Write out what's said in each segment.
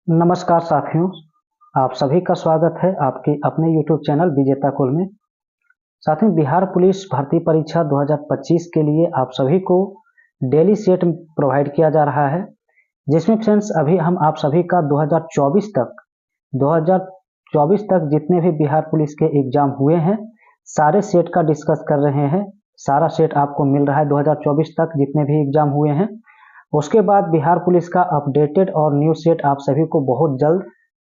नमस्कार साथियों, आप सभी का स्वागत है आपके अपने YouTube चैनल विजेता कुल में। साथियों, बिहार पुलिस भर्ती परीक्षा 2025 के लिए आप सभी को डेली सेट प्रोवाइड किया जा रहा है, जिसमें फ्रेंड्स अभी हम आप सभी का 2024 तक जितने भी बिहार पुलिस के एग्जाम हुए हैं सारे सेट का डिस्कस कर रहे हैं। सारा सेट आपको मिल रहा है 2024 तक जितने भी एग्जाम हुए हैं। उसके बाद बिहार पुलिस का अपडेटेड और न्यू सेट आप सभी को बहुत जल्द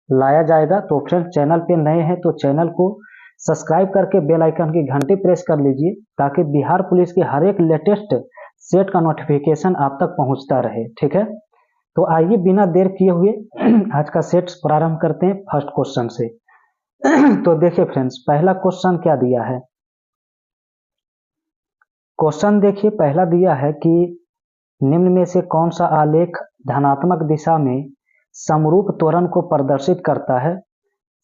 लाया जाएगा। तो फ्रेंड्स, चैनल पे नए हैं तो चैनल को सब्सक्राइब करके बेल आइकन की घंटी प्रेस कर लीजिए ताकि बिहार पुलिस के हर एक लेटेस्ट सेट का नोटिफिकेशन आप तक पहुंचता रहे। ठीक है, तो आइए बिना देर किए हुए आज का सेट प्रारंभ करते हैं फर्स्ट क्वेश्चन से। तो देखिए फ्रेंड्स, पहला क्वेश्चन क्या दिया है। क्वेश्चन देखिए, पहला दिया है कि निम्न में से कौन सा आलेख धनात्मक दिशा में समरूप त्वरण को प्रदर्शित करता है।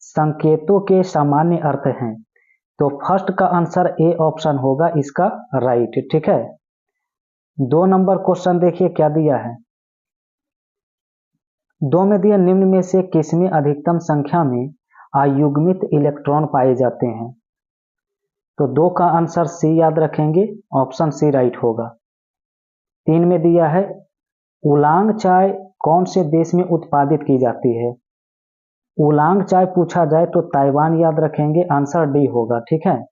संकेतों के सामान्य अर्थ हैं। तो फर्स्ट का आंसर ए ऑप्शन होगा इसका राइट। ठीक है, 2 नंबर क्वेश्चन देखिए क्या दिया है। 2 में दिया निम्न में से किसमें अधिकतम संख्या में अयुग्मित इलेक्ट्रॉन पाए जाते हैं। तो 2 का आंसर सी याद रखेंगे, ऑप्शन सी राइट होगा। 3 में दिया है उलांग चाय कौन से देश में उत्पादित की जाती है। उलांग चाय पूछा जाए तो ताइवान याद रखेंगे, आंसर डी होगा। ठीक है,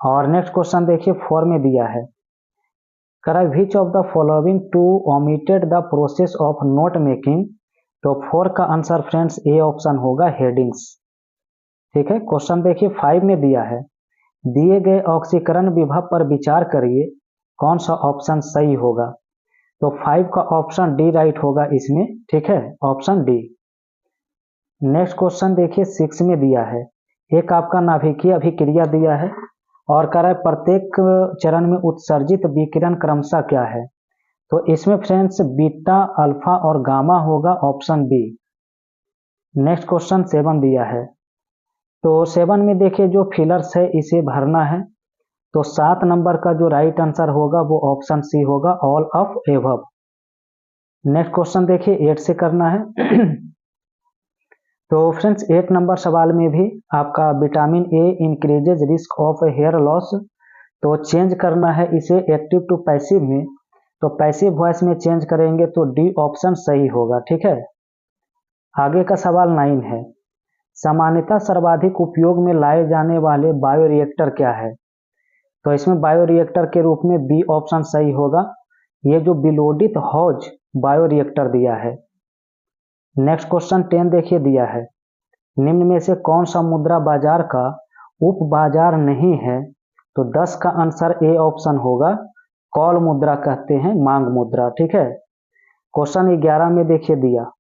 और नेक्स्ट क्वेश्चन देखिए 4 में दिया है which of the following to omitted the process of note making. तो 4 का आंसर फ्रेंड्स ए ऑप्शन होगा हेडिंग्स। ठीक है, क्वेश्चन देखिए 5 में दिया है दिए गए ऑक्सीकरण विभव पर विचार करिए, कौन सा ऑप्शन सही होगा। तो 5 का ऑप्शन डी राइट होगा इसमें। ठीक है, ऑप्शन डी। नेक्स्ट क्वेश्चन देखिए 6 में दिया है एक आपका नाभिकीय अभिक्रिया दिया है और कह रहा है प्रत्येक चरण में उत्सर्जित विकिरण क्रमशः क्या है। तो इसमें फ्रेंड्स बीटा, अल्फा और गामा होगा, ऑप्शन बी। नेक्स्ट क्वेश्चन 7 दिया है। तो 7 में देखिए जो फिलर्स है इसे भरना है। तो 7 नंबर का जो राइट आंसर होगा वो ऑप्शन सी होगा, all of above. Next question देखिए 8 से करना है। तो फ्रेंड्स 8 नंबर सवाल में भी आपका vitamin A increases risk of hair loss. तो चेंज करना है इसे एक्टिव टू पैसिव में। तो पैसिव वॉइस में चेंज करेंगे तो डी ऑप्शन सही होगा। ठीक है, आगे का सवाल 9 है सामान्यतः सर्वाधिक उपयोग में लाए जाने वाले बायोरिएक्टर क्या है। तो इसमें बायोरिएक्टर के रूप में बी ऑप्शन सही होगा, ये जो बिलोडित हौज बायोरिएक्टर दिया है। नेक्स्ट क्वेश्चन 10 देखिए दिया है निम्न में से कौन सा मुद्रा बाजार का उप बाजार नहीं है। तो 10 का आंसर ए ऑप्शन होगा, कॉल मुद्रा कहते हैं, मांग मुद्रा। ठीक है, क्वेश्चन 11 में देखिए दिया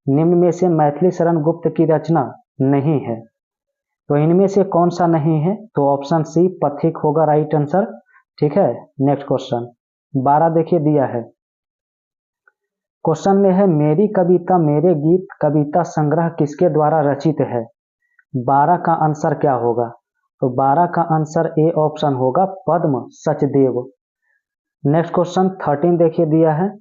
निम्न में से मैथिली शरण गुप्त की रचना नहीं है। तो इनमें से कौन सा नहीं है। तो ऑप्शन सी पथिक होगा राइट आंसर। ठीक है, नेक्स्ट क्वेश्चन 12 देखिए दिया है। क्वेश्चन में है मेरी कविता मेरे गीत कविता संग्रह किसके द्वारा रचित है। 12 का आंसर क्या होगा। तो 12 का आंसर ए ऑप्शन होगा, पद्म सचदेव। नेक्स्ट क्वेश्चन 13 देखिए दिया है।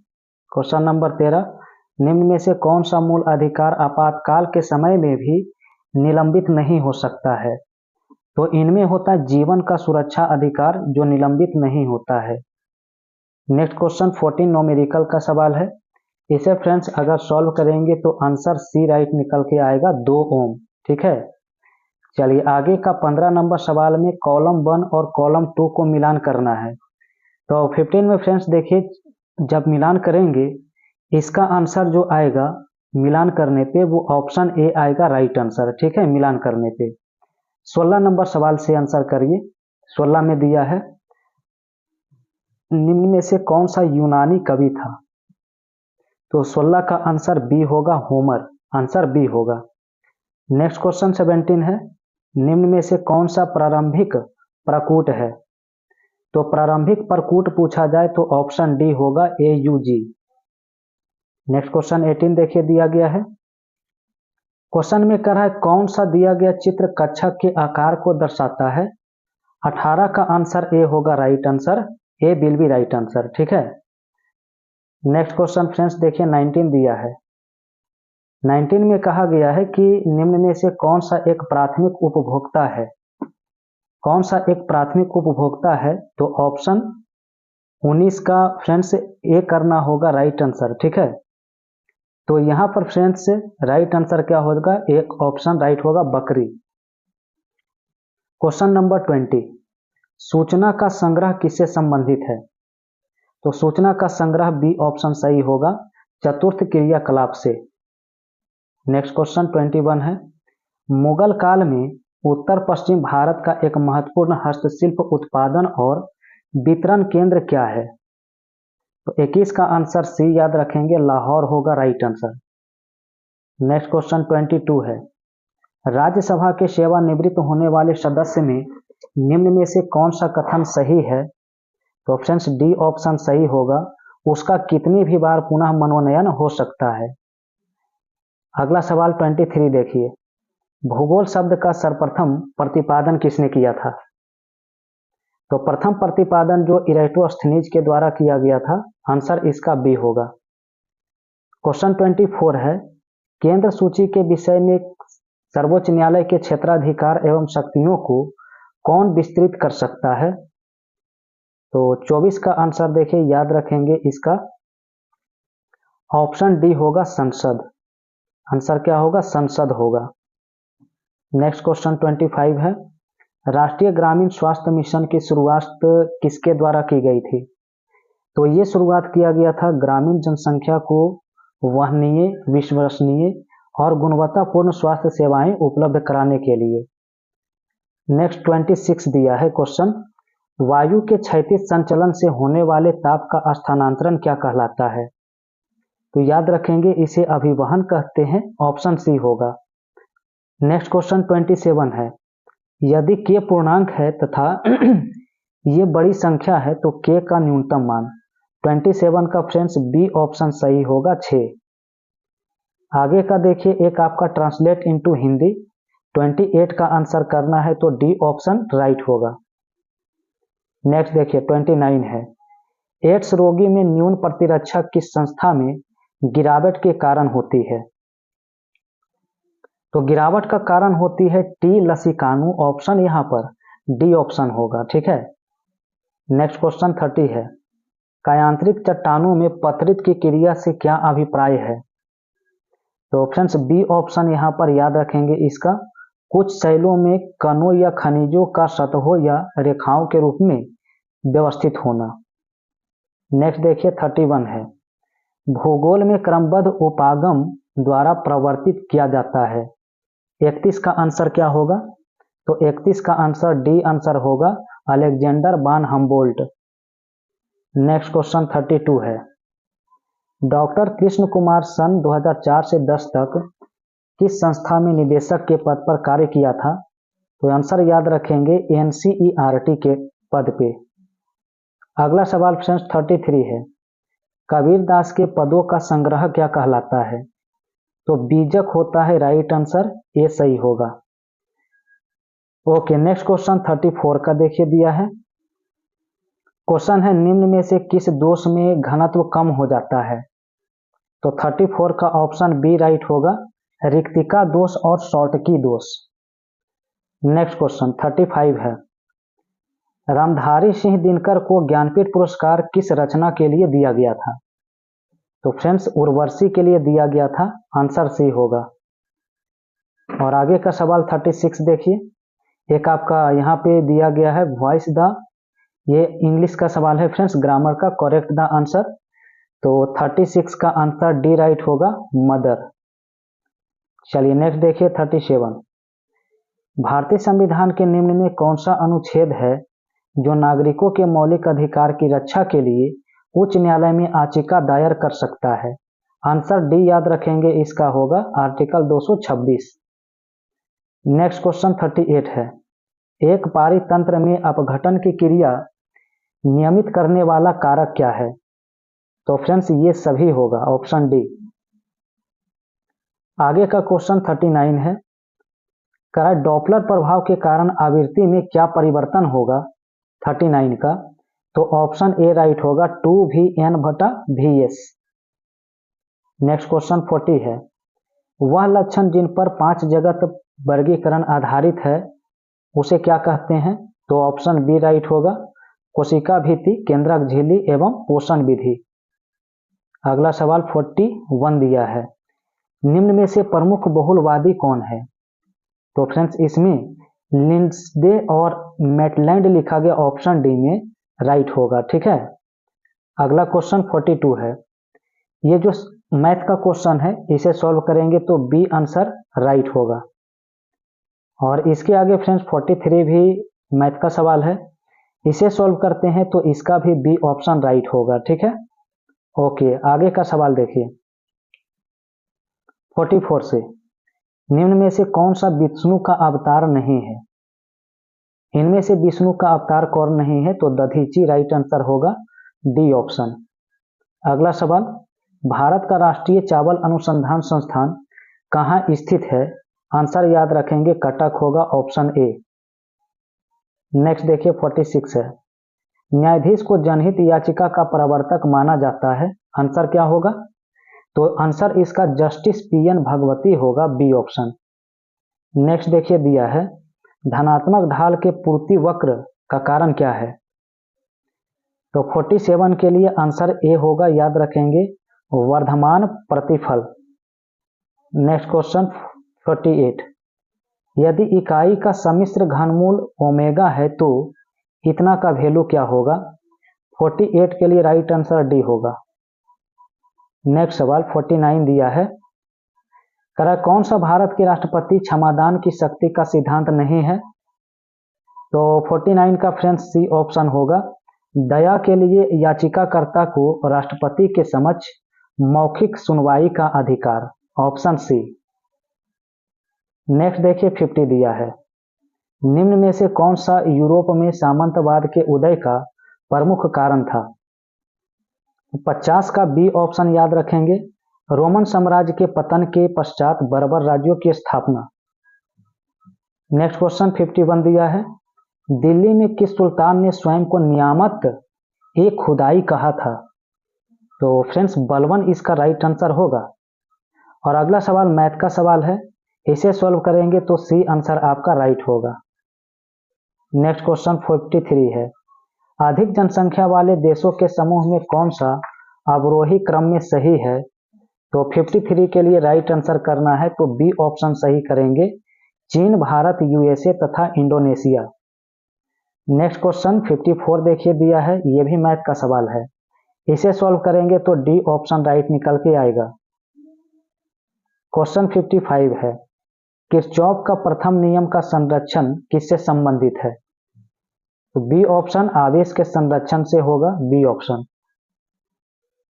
क्वेश्चन नंबर 13 निम्न में से कौन सा मूल अधिकार आपातकाल के समय में भी निलंबित नहीं हो सकता है। तो इनमें होता है जीवन का सुरक्षा अधिकार जो निलंबित नहीं होता है। नेक्स्ट क्वेश्चन 14 न्यूमेरिकल का सवाल है। इसे फ्रेंड्स अगर सॉल्व करेंगे तो आंसर सी राइट निकल के आएगा, 2 ओम। ठीक है, चलिए आगे का 15 नंबर सवाल में कॉलम 1 और कॉलम 2 को मिलान करना है। तो 15 में फ्रेंड्स देखिए जब मिलान करेंगे इसका आंसर जो आएगा मिलान करने पे वो ऑप्शन ए आएगा राइट आंसर। ठीक है, मिलान करने पे 16 नंबर सवाल से आंसर करिए। 16 में दिया है निम्न में से कौन सा यूनानी कवि था। तो 16 का आंसर बी होगा, होमर, आंसर बी होगा। नेक्स्ट क्वेश्चन 17 है निम्न में से कौन सा प्रारंभिक प्रकूट है। तो प्रारंभिक प्रकूट पूछा जाए तो ऑप्शन डी होगा, AUG। नेक्स्ट क्वेश्चन 18 देखिए दिया गया है। क्वेश्चन में कह रहा है कौन सा दिया गया चित्र कच्छप के आकार को दर्शाता है। 18 का आंसर ए होगा right answer, A will be right answer. ठीक है, नेक्स्ट क्वेश्चन फ्रेंड्स देखिए 19 दिया है 19 में कहा गया है कि निम्न में से कौन सा एक प्राथमिक उपभोक्ता है, कौन सा एक प्राथमिक उपभोक्ता है, तो ऑप्शन 19 का फ्रेंड्स ए करना होगा राइट आंसर, ठीक है। तो यहाँ पर फ्रेंड्स राइट आंसर क्या होगा, एक ऑप्शन राइट होगा बकरी। क्वेश्चन नंबर 20, सूचना का संग्रह किससे संबंधित है, तो सूचना का संग्रह बी ऑप्शन सही होगा, चतुर्थ क्रियाकलाप से। नेक्स्ट क्वेश्चन 21 है, मुगल काल में उत्तर पश्चिम भारत का एक महत्वपूर्ण हस्तशिल्प उत्पादन और वितरण केंद्र क्या है, तो 21 का आंसर सी याद रखेंगे, लाहौर होगा राइट आंसर। नेक्स्ट क्वेश्चन 22 है, राज्यसभा के सेवानिवृत्त होने वाले सदस्य में निम्न में से कौन सा कथन सही है, तो ऑप्शन डी ऑप्शन सही होगा, उसका कितनी भी बार पुनः मनोनयन हो सकता है। अगला सवाल 23 देखिए, भूगोल शब्द का सर्वप्रथम प्रतिपादन किसने किया था, तो प्रथम प्रतिपादन जो इरेटोस्थनीज के द्वारा किया गया था, आंसर इसका बी होगा। क्वेश्चन 24 है, केंद्र सूची के विषय में सर्वोच्च न्यायालय के क्षेत्राधिकार एवं शक्तियों को कौन विस्तृत कर सकता है, तो 24 का आंसर देखिए याद रखेंगे, इसका ऑप्शन डी होगा संसद, आंसर क्या होगा, संसद होगा। नेक्स्ट क्वेश्चन 25 है, राष्ट्रीय ग्रामीण स्वास्थ्य मिशन की शुरुआत किसके द्वारा की गई थी, तो ये शुरुआत किया गया था ग्रामीण जनसंख्या को वहनीय, विश्वसनीय और गुणवत्तापूर्ण स्वास्थ्य सेवाएं उपलब्ध कराने के लिए। नेक्स्ट 26 दिया है क्वेश्चन, वायु के क्षैतिज संचलन से होने वाले ताप का स्थानांतरण क्या कहलाता है, तो याद रखेंगे इसे अभिवहन कहते हैं, ऑप्शन सी होगा। नेक्स्ट क्वेश्चन 27 है, यदि k पूर्णांक है तथा ये बड़ी संख्या है तो k का न्यूनतम मान, 27 का फ्रेंड्स बी ऑप्शन सही होगा 6। आगे का देखिए, एक आपका ट्रांसलेट इनटू हिंदी, 28 का आंसर करना है तो डी ऑप्शन राइट होगा। नेक्स्ट देखिए 29 है, एड्स रोगी में न्यून प्रतिरक्षा किस संस्था में गिरावट के कारण होती है, तो गिरावट का कारण होती है टी लसिकानु, ऑप्शन यहाँ पर डी ऑप्शन होगा, ठीक है। नेक्स्ट क्वेश्चन 30 है, कायांतरिक चट्टानों में पथरित की क्रिया से क्या अभिप्राय है, तो ऑप्शन बी ऑप्शन यहाँ पर याद रखेंगे, इसका कुछ शैलों में कणों या खनिजों का सतहों या रेखाओं के रूप में व्यवस्थित होना। नेक्स्ट देखिए 31 है, भूगोल में क्रमबद्ध उपागम द्वारा प्रवर्तित किया जाता है, 31 का आंसर क्या होगा, तो 31 का आंसर डी आंसर होगा, अलेक्जेंडर वान हम्बोल्ट। नेक्स्ट क्वेश्चन 32 है, डॉक्टर कृष्ण कुमार सन 2004 से 10 तक किस संस्था में निदेशक के पद पर कार्य किया था, तो आंसर याद रखेंगे एनसीईआरटी के पद पे। अगला सवाल फ्रेंड्स 33 है, कबीर दास के पदों का संग्रह क्या कहलाता है, तो बीजक होता है राइट आंसर, ये सही होगा। ओके, नेक्स्ट क्वेश्चन 34 का देखिए दिया है, क्वेश्चन है निम्न में से किस दोष में घनत्व कम हो जाता है, तो 34 का ऑप्शन बी राइट होगा, रिक्तिका दोष और शॉर्टकी दोष। नेक्स्ट क्वेश्चन 35 है, रामधारी सिंह दिनकर को ज्ञानपीठ पुरस्कार किस रचना के लिए दिया गया था, तो फ्रेंड्स उर्वशी के लिए दिया गया था, आंसर सी होगा। और आगे का सवाल 36 देखिए, एक आपका यहाँ पे दिया गया है वॉइस द, ये इंग्लिश का सवाल है फ्रेंड्स, ग्रामर का, करेक्ट द आंसर, तो 36 का आंसर डी राइट होगा, मदर। चलिए नेक्स्ट देखिए 37, भारतीय संविधान के निम्न में कौन सा अनुच्छेद है जो नागरिकों के मौलिक अधिकार की रक्षा के लिए उच्च न्यायालय में याचिका दायर कर सकता है, आंसर डी याद रखेंगे, इसका होगा आर्टिकल 226। नेक्स्ट क्वेश्चन 38 है, एक पारितंत्र में अपघटन की क्रिया नियमित करने वाला कारक क्या है, तो फ्रेंड्स ये सभी होगा, ऑप्शन डी। आगे का क्वेश्चन 39 है, डॉपलर प्रभाव के कारण आवृत्ति में क्या परिवर्तन होगा 39 का, तो ऑप्शन ए राइट होगा, 2VN/VS। नेक्स्ट क्वेश्चन 40 है, वह लक्षण जिन पर 5 जगत वर्गीकरण आधारित है उसे क्या कहते हैं? तो ऑप्शन बी राइट होगा, कोशिका भित्ति, केंद्रक झिल्ली एवं पोषण विधि। अगला सवाल 41 दिया है, निम्न में से प्रमुख बहुलवादी कौन है? तो फ्रेंड्स इसमें लिंड्से और मैटलैंड लिखा गया, ऑप्शन डी में राइट होगा। ठीक है, अगला क्वेश्चन 42 है। ये जो मैथ का क्वेश्चन है इसे सॉल्व करेंगे तो बी आंसर राइट होगा। और इसके आगे फ्रेंड्स 43 भी मैथ का सवाल है, इसे सॉल्व करते हैं तो इसका भी बी ऑप्शन राइट होगा। ठीक है, ओके, आगे का सवाल देखिए 44 से, निम्न में से कौन सा विष्णु का अवतार नहीं है? इनमें से विष्णु का अवतार कौन नहीं है? तो दधीची राइट आंसर होगा, डी ऑप्शन। अगला सवाल, भारत का राष्ट्रीय चावल अनुसंधान संस्थान कहाँ स्थित है? आंसर याद रखेंगे, कटक होगा, ऑप्शन ए। नेक्स्ट देखिए 46 है, न्यायाधीश को जनहित याचिका का प्रवर्तक माना जाता है, आंसर क्या होगा? तो आंसर इसका जस्टिस पीएन भगवती होगा, बी ऑप्शन। नेक्स्ट देखिए दिया है, धनात्मक ढाल के पूर्ति वक्र का कारण क्या है? तो 47 के लिए आंसर ए होगा, याद रखेंगे, वर्धमान प्रतिफल। नेक्स्ट क्वेश्चन 48, यदि इकाई का सम्मिश्र घनमूल ओमेगा है तो इतना का वैल्यू क्या होगा? 48 के लिए राइट आंसर डी होगा। नेक्स्ट सवाल 49 दिया है, कौन सा भारत के राष्ट्रपति क्षमादान की शक्ति का सिद्धांत नहीं है? तो 49 का फ्रेंड्स सी ऑप्शन होगा, दया के लिए याचिकाकर्ता को राष्ट्रपति के समक्ष मौखिक सुनवाई का अधिकार, ऑप्शन सी। नेक्स्ट देखिए 50 दिया है, निम्न में से कौन सा यूरोप में सामंतवाद के उदय का प्रमुख कारण था? 50 का बी ऑप्शन याद रखेंगे, रोमन साम्राज्य के पतन के पश्चात बर्बर राज्यों की स्थापना। नेक्स्ट क्वेश्चन 51 दिया है, दिल्ली में किस सुल्तान ने स्वयं को नियामत ए खुदाई कहा था? तो फ्रेंड्स बलवन इसका राइट आंसर होगा। और अगला सवाल मैथ का सवाल है, इसे सॉल्व करेंगे तो सी आंसर आपका राइट होगा। नेक्स्ट क्वेश्चन 53 है, अधिक जनसंख्या वाले देशों के समूह में कौन सा अवरोही क्रम में सही है? तो 53 के लिए राइट आंसर करना है तो बी ऑप्शन सही करेंगे, चीन, भारत, यूएसए तथा इंडोनेशिया। नेक्स्ट क्वेश्चन 54 देखिए दिया है, ये भी मैथ का सवाल है, इसे सॉल्व करेंगे तो डी ऑप्शन राइट निकल के आएगा। क्वेश्चन 55 है, किरचॉफ का प्रथम नियम का संरक्षण किससे संबंधित है? तो बी ऑप्शन आवेश के संरक्षण से होगा, बी ऑप्शन।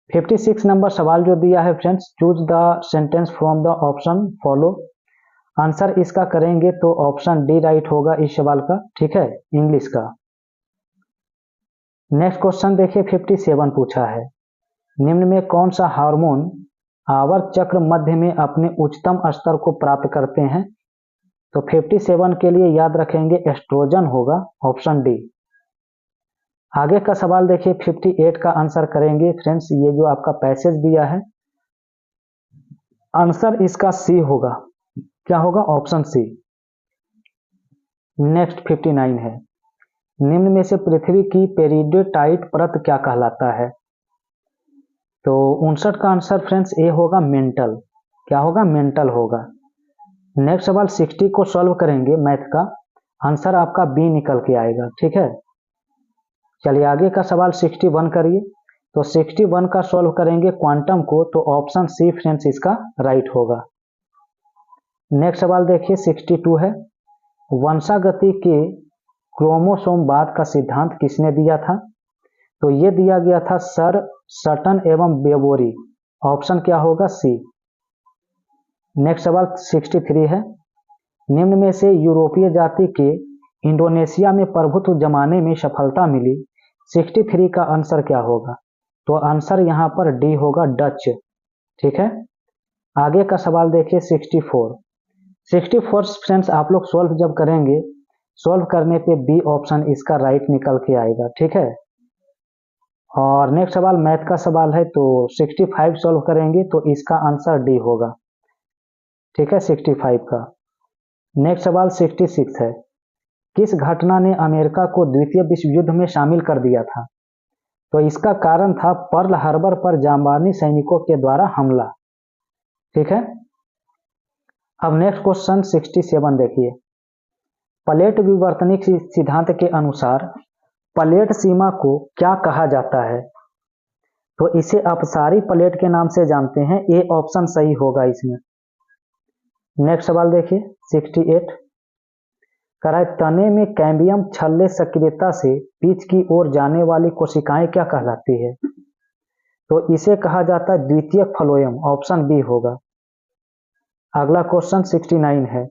56 नंबर सवाल जो दिया है friends, choose the sentence from the option follow, answer इसका करेंगे तो ऑप्शन डी राइट होगा इस सवाल का। ठीक है, इंग्लिश का। नेक्स्ट क्वेश्चन देखिए 57 पूछा है, निम्न में कौन सा हार्मोन आवर्त चक्र मध्य में अपने उच्चतम स्तर को प्राप्त करते हैं? तो 57 के लिए याद रखेंगे, एस्ट्रोजन होगा, ऑप्शन डी। आगे का सवाल देखिए 58 का आंसर करेंगे फ्रेंड्स, ये जो आपका पैसेज दिया है आंसर इसका सी होगा, क्या होगा? Option C. नेक्स्ट 59 है, निम्न में से पृथ्वी की पेरिडोटाइट परत क्या कहलाता है? तो 59 का आंसर फ्रेंड्स ए होगा, मेंटल, क्या होगा? मेंटल होगा। नेक्स्ट सवाल 60 को सॉल्व करेंगे मैथ का, आंसर आपका बी निकल के आएगा। ठीक है, चलिए आगे का सवाल 61 करिए, तो 61 का सॉल्व करेंगे क्वांटम को तो ऑप्शन सी फ्रेंड्स इसका राइट होगा। नेक्स्ट सवाल देखिए 62 है, वंशागति के क्रोमोसोमवाद का सिद्धांत किसने दिया था? तो ये दिया गया था सर सटन एवं बेवोरी, ऑप्शन क्या होगा? सी। नेक्स्ट सवाल 63 है, निम्न में से यूरोपीय जाति के इंडोनेशिया में प्रभुत्व जमाने में सफलता मिली, 63 का आंसर क्या होगा? तो आंसर यहाँ पर डी होगा, डच। ठीक है, आगे का सवाल देखिए 64 फ्रेंड्स आप लोग सॉल्व जब करेंगे, सॉल्व करने पे बी ऑप्शन इसका राइट निकल के आएगा। ठीक है, और नेक्स्ट सवाल मैथ का सवाल है, तो 65 सॉल्व करेंगे तो इसका आंसर डी होगा। ठीक है, 65 का। नेक्स्ट सवाल 66 है, किस घटना ने अमेरिका को द्वितीय विश्व युद्ध में शामिल कर दिया था? तो इसका कारण था पर्ल हार्बर पर जापानी सैनिकों के द्वारा हमला। ठीक है, अब नेक्स्ट क्वेश्चन 67 देखिए, प्लेट विवर्तनिक सिद्धांत के अनुसार प्लेट सीमा को क्या कहा जाता है? तो इसे अपसारी प्लेट के नाम से जानते हैं, ए ऑप्शन सही होगा इसमें। नेक्स्ट सवाल देखिए 68, कराए तने में कैम्बियम छल्ले सक्रियता से पिच की ओर जाने वाली कोशिकाएं क्या कहलाती है? तो इसे कहा जाता है द्वितीय फ्लोएम, ऑप्शन बी होगा। अगला क्वेश्चन 69 है,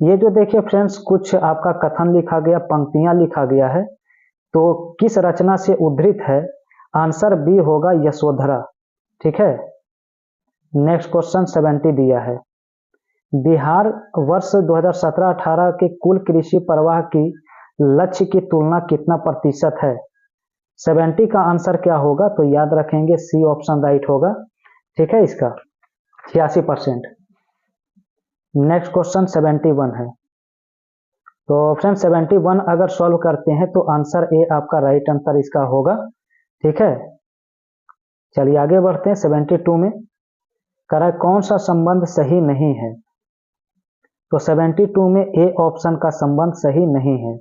ये जो देखिए फ्रेंड्स कुछ आपका कथन लिखा गया, पंक्तियां लिखा गया है, तो किस रचना से उद्धृत है? आंसर बी होगा, यशोधरा। ठीक है, नेक्स्ट क्वेश्चन 70 दिया है, बिहार वर्ष 2017-18 के कुल कृषि प्रवाह की लक्ष्य की तुलना कितना प्रतिशत है? 70 का आंसर क्या होगा? तो याद रखेंगे सी ऑप्शन राइट होगा। ठीक है, इसका 86%। नेक्स्ट क्वेश्चन 71 है, तो फ्रेंड्स 71 अगर सॉल्व करते हैं तो आंसर ए आपका राइट आंसर इसका होगा। ठीक है, चलिए आगे बढ़ते हैं। 72 में करा कौन सा संबंध सही नहीं है? तो 72 में ए ऑप्शन का संबंध सही नहीं है।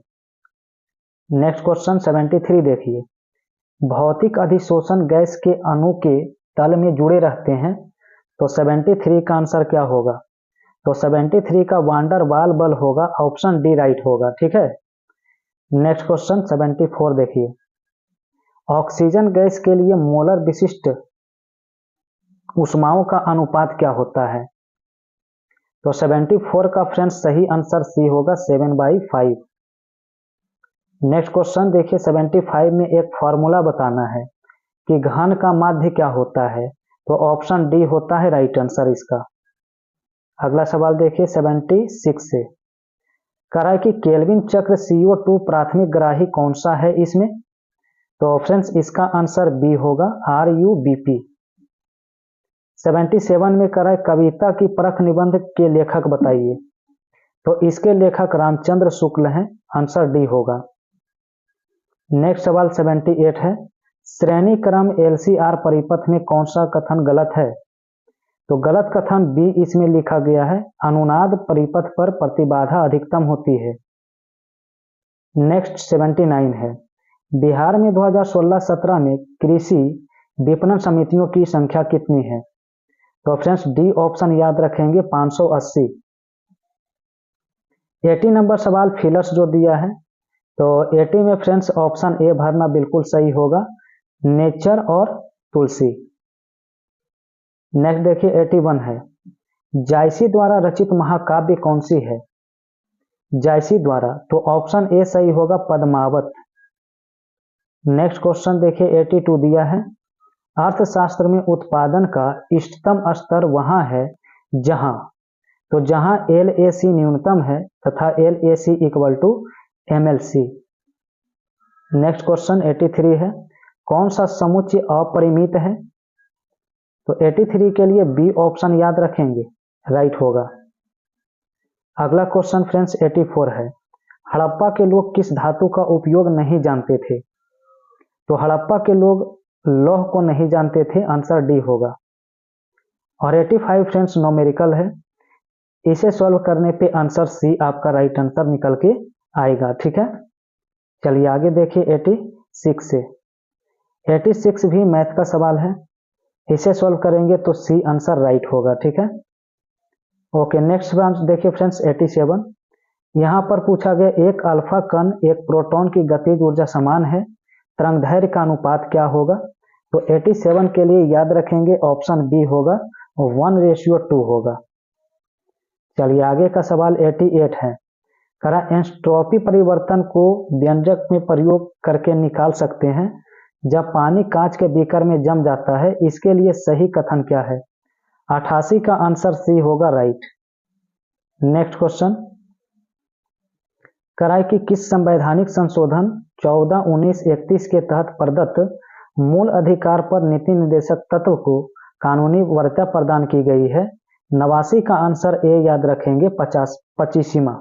नेक्स्ट क्वेश्चन 73 देखिए, भौतिक अधिशोषण गैस के अणु के तल में जुड़े रहते हैं, तो 73 का आंसर क्या होगा? तो 73 का वांडर वाल बल होगा, ऑप्शन डी राइट होगा। ठीक है, नेक्स्ट क्वेश्चन 74 देखिए, ऑक्सीजन गैस के लिए मोलर विशिष्ट ऊष्माओं का अनुपात क्या होता है? तो 74 का फ्रेंड्स सही आंसर सी होगा, 7/5। नेक्स्ट क्वेश्चन देखिए 75 में एक फॉर्मूला बताना है कि घन का माध्य क्या होता है, तो ऑप्शन डी होता है राइट आंसर इसका। अगला सवाल देखिए 76 से, करा है कि केल्विन चक्र CO2 प्राथमिक ग्राही कौन सा है इसमें? तो फ्रेंड्स इसका आंसर बी होगा, RUBP। 77 में करा है कविता की परख निबंध के लेखक बताइए, तो इसके लेखक रामचंद्र शुक्ल हैं, आंसर डी होगा। नेक्स्ट सवाल 78 है, श्रेणी क्रम LCR परिपथ में कौन सा कथन गलत है? तो गलत कथन बी इसमें लिखा गया है, अनुनाद परिपथ पर प्रतिबाधा अधिकतम होती है। नेक्स्ट 79 है, बिहार में 2016-17 में कृषि विपणन समितियों की संख्या कितनी है? तो फ्रेंड्स डी ऑप्शन याद रखेंगे, 580। 80 नंबर सवाल फिलर्स जो दिया है, तो 80 में फ्रेंड्स ऑप्शन ए भरना बिल्कुल सही होगा, नेचर और तुलसी। नेक्स्ट देखिए 81 है, जायसी द्वारा रचित महाकाव्य कौन सी है? जायसी द्वारा, तो ऑप्शन ए सही होगा, पद्मावत। नेक्स्ट क्वेश्चन देखिए 82 दिया है, अर्थशास्त्र में उत्पादन का इष्टतम स्तर वहां है जहां, तो जहां LAC न्यूनतम है तथा LAC equal to MLC। Next question 83 है, कौन सा समुच्चय अपरिमित है? तो 83 के लिए बी ऑप्शन याद रखेंगे, राइट होगा। अगला क्वेश्चन फ्रेंड्स 84 है, हड़प्पा के लोग किस धातु का उपयोग नहीं जानते थे? तो हड़प्पा के लोग लौह को नहीं जानते थे, आंसर डी होगा। और 85 फ्रेंड्स न्यूमेरिकल है, इसे सॉल्व करने पे आंसर सी आपका राइट आंसर निकल के आएगा। ठीक है, चलिए आगे देखिए 86 से। 86 भी मैथ का सवाल है, इसे सॉल्व करेंगे तो सी आंसर राइट होगा। ठीक है, ओके। नेक्स्ट देखिए फ्रेंड्स 87, यहाँ पर पूछा गया एक अल्फा कण एक प्रोटॉन की गतिज ऊर्जा समान है, तरंगदैर्घ्य का अनुपात क्या होगा? तो 87 के लिए याद रखेंगे ऑप्शन बी होगा, 1:2 होगा। चलिए आगे का सवाल 88 है, करा एंट्रोपी परिवर्तन को व्यंजक में प्रयोग करके निकाल सकते हैं जब पानी कांच के बीकर में जम जाता है, इसके लिए सही कथन क्या है? 88 का आंसर सी होगा, राइट। नेक्स्ट क्वेश्चन, कराए कि किस संवैधानिक संशोधन 14-19-31 के तहत प्रदत्त मूल अधिकार पर नीति निर्देशक तत्व को कानूनी वरीयता प्रदान की गई है, 89 का आंसर ए याद रखेंगे, 25वां।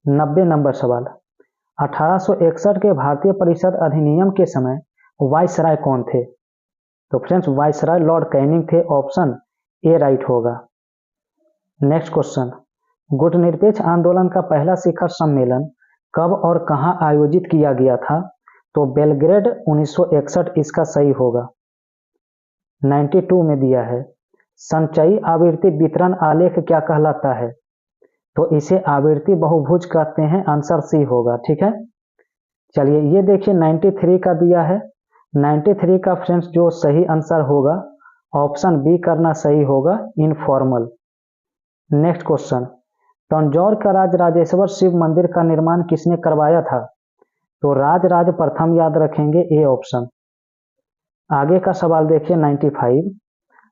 90 नंबर सवाल, 1861 के भारतीय परिषद अधिनियम के समय वायसराय कौन थे? तो फ्रेंड्स वायसराय लॉर्ड कैनिंग थे, ऑप्शन ए राइट होगा। नेक्स्ट क्वेश्चन, गुटनिरपेक्ष आंदोलन का पहला शिखर सम्मेलन कब और कहां आयोजित किया गया था? तो बेलग्रेड 1961 इसका सही होगा। 92 में दिया है, संचयी आवृत्ति वितरण आलेख क्या कहलाता है? तो इसे आवृत्ति बहुभुज कहते हैं, आंसर सी होगा। ठीक है, चलिए ये देखिए 93 का दिया है। 93 का फ्रेंड्स जो सही आंसर होगा ऑप्शन बी करना सही होगा, इनफॉर्मल। नेक्स्ट क्वेश्चन, तंजौर का राजराजेश्वर शिव मंदिर का निर्माण किसने करवाया था? तो राजराज प्रथम याद रखेंगे, ए ऑप्शन। आगे का सवाल देखिए 95,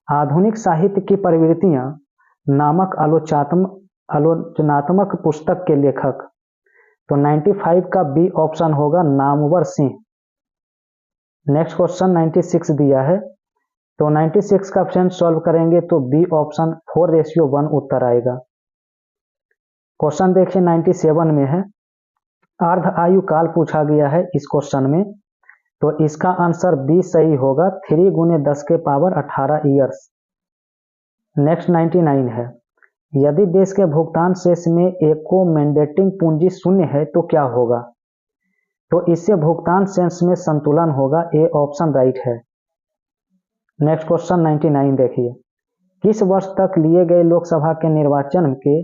आधुनिक साहित्य की प्रवृत्तियां नामक आलोचनात्मक पुस्तक के लेखक? तो 95 का बी ऑप्शन होगा, नामवर सिंह। नेक्स्ट क्वेश्चन 96 दिया है, तो 96 का फ्रेंड्स सॉल्व करेंगे तो बी ऑप्शन 4:1 उत्तर आएगा। क्वेश्चन देखिए 97 में है, अर्ध आयु काल पूछा गया है इस क्वेश्चन में, तो इसका आंसर बी सही होगा, 3 × 10 के पावर 18 ईयर्स। नेक्स्ट 99 है, यदि देश के भुगतान शेष में एको मैंडेटिंग पूंजी शून्य है तो क्या होगा? तो इससे भुगतान शेष में संतुलन होगा, ए ऑप्शन राइट है। नेक्स्ट क्वेश्चन 99 देखिए, किस वर्ष तक लिए गए लोकसभा के निर्वाचन के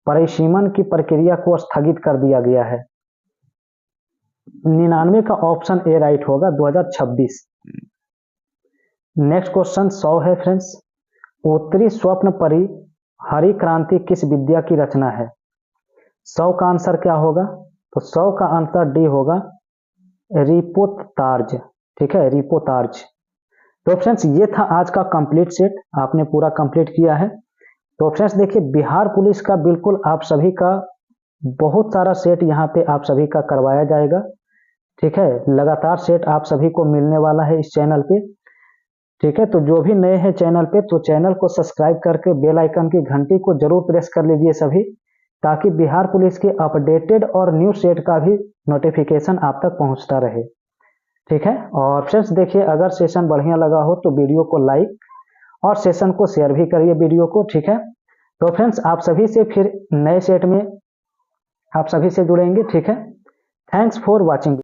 परिसीमन की प्रक्रिया को स्थगित कर दिया गया है? 99 का ऑप्शन ए राइट होगा, 2026। नेक्स्ट क्वेश्चन 100 है फ्रेंड्स, उत्तरी स्वप्न परी हरी क्रांति किस विद्या की रचना है? 100 का आंसर क्या होगा? तो 100 का आंसर डी होगा, रिपोर्ताज। ठीक है, रिपोर्ताज। तो फ्रेंड्स ये था आज का कंप्लीट सेट, आपने पूरा कंप्लीट किया है। तो फ्रेंड्स देखिए बिहार पुलिस का बिल्कुल आप सभी का बहुत सारा सेट यहाँ पे आप सभी का करवाया जाएगा। ठीक है, लगातार सेट आप सभी को मिलने वाला है इस चैनल पे। ठीक है, तो जो भी नए हैं चैनल पे, तो चैनल को सब्सक्राइब करके बेल आइकन की घंटी को जरूर प्रेस कर लीजिए सभी, ताकि बिहार पुलिस के अपडेटेड और न्यू सेट का भी नोटिफिकेशन आप तक पहुंचता रहे। ठीक है, और फ्रेंड्स देखिए अगर सेशन बढ़िया लगा हो तो वीडियो को लाइक और सेशन को शेयर भी करिए वीडियो को। ठीक है, तो फ्रेंड्स आप सभी से फिर नए सेट में आप सभी से जुड़ेंगे। ठीक है, थैंक्स फॉर वॉचिंग।